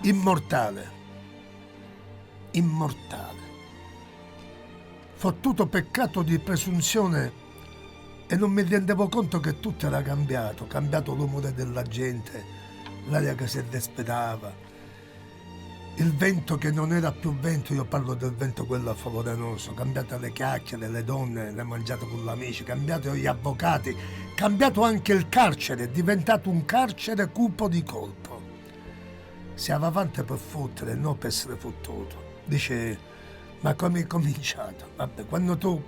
immortale, immortale, fottuto peccato di presunzione, e non mi rendevo conto che tutto era cambiato l'umore della gente, l'aria che si respirava, il vento che non era più vento, io parlo del vento quello favorenoso, cambiate le chiacchiere, le donne, le mangiate con gli amici, cambiato gli avvocati, cambiato anche il carcere, è diventato un carcere cupo di colpo. Si va avanti per fottere, non per essere fottuto. Dice, ma come è cominciato? Vabbè, quando tu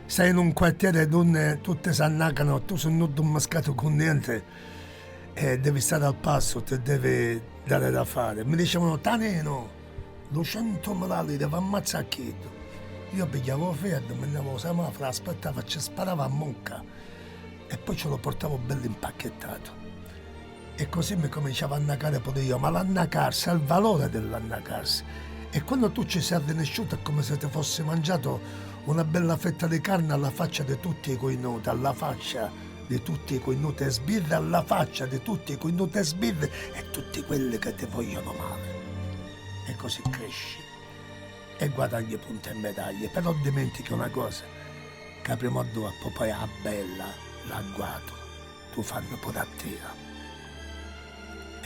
sei in un quartiere dove tutte si annacano, tu sei nudo un mascato con niente, e devi stare al passo, ti devi dare da fare. Mi dicevano, Taneno, 200.000 lire, va ammazzare chi? Io pigliavo freddo, mi andavo a semaforo, aspettavo, ci sparava a mucca e poi ce lo portavo bello impacchettato. E così mi cominciava a annacare pure io, ma l'annacarsi ha il valore dell'annacarsi. E quando tu ci sei arrenesciuto è come se ti fossi mangiato una bella fetta di carne alla faccia di tutti i coinuti, alla faccia di tutti i coinuti e sbirri, alla faccia di tutti i coinuti e sbirri e tutti quelli che ti vogliono male. E così cresci e guadagni punti e medaglie, però dimentichi una cosa, che prima o dopo poi a bella, l'agguato, tu fanno pure a te.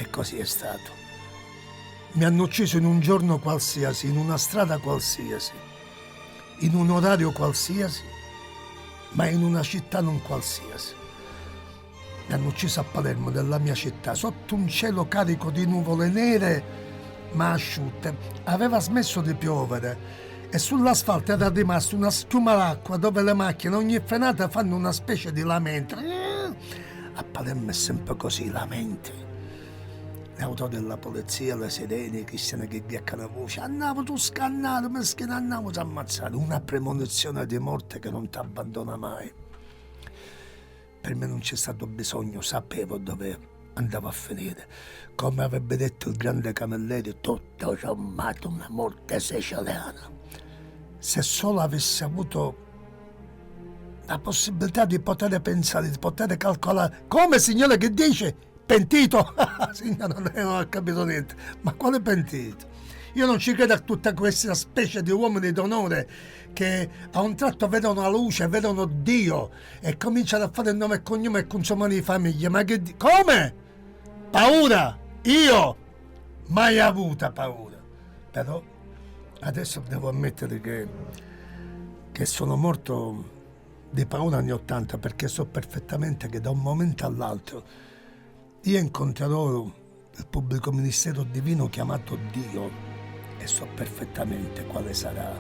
E così è stato. Mi hanno ucciso in un giorno qualsiasi, in una strada qualsiasi, in un orario qualsiasi, ma in una città non qualsiasi. Mi hanno ucciso a Palermo, nella mia città, sotto un cielo carico di nuvole nere ma asciutte. Aveva smesso di piovere e sull'asfalto era rimasta una schiuma d'acqua dove le macchine ogni frenata fanno una specie di lamento. A Palermo è sempre così, lamenti. Le auto della polizia, le sirene, i cristiani che ghiaccano voce, andavo tu scannato, meschino, andavo a ammazzare, una premonizione di morte che non ti abbandona mai. Per me non c'è stato bisogno, sapevo dove andavo a finire. Come avrebbe detto il grande Camilleri, tutto sommato una morte siciliana. Se solo avessi avuto la possibilità di poter pensare, di poter calcolare, come signore che dice? Pentito? Signora, non ho capito niente. Ma quale pentito? Io non ci credo a tutta questa specie di uomini d'onore che a un tratto vedono la luce, vedono Dio e cominciano a fare il nome e cognome e consumare di famiglia. Ma che come? Paura? Io? Mai avuta paura. Però adesso devo ammettere che sono morto di paura anni 80 perché so perfettamente che da un momento all'altro io incontrerò il pubblico ministero divino chiamato Dio e so perfettamente quale sarà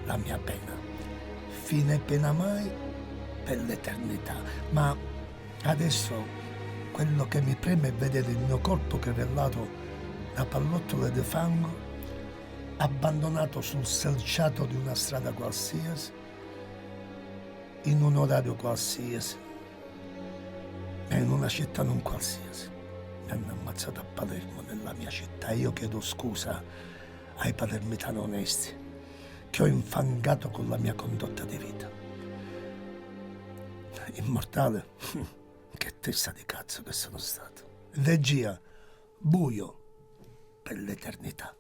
la mia pena. Fine pena mai per l'eternità. Ma adesso quello che mi preme è vedere il mio corpo crevellato da pallottole di fango, abbandonato sul selciato di una strada qualsiasi, in un orario qualsiasi, e in una città non qualsiasi. Mi hanno ammazzato a Palermo, nella mia città. Io chiedo scusa ai palermitani onesti che ho infangato con la mia condotta di vita. Immortale, che testa di cazzo che sono stato. Regia, buio per l'eternità.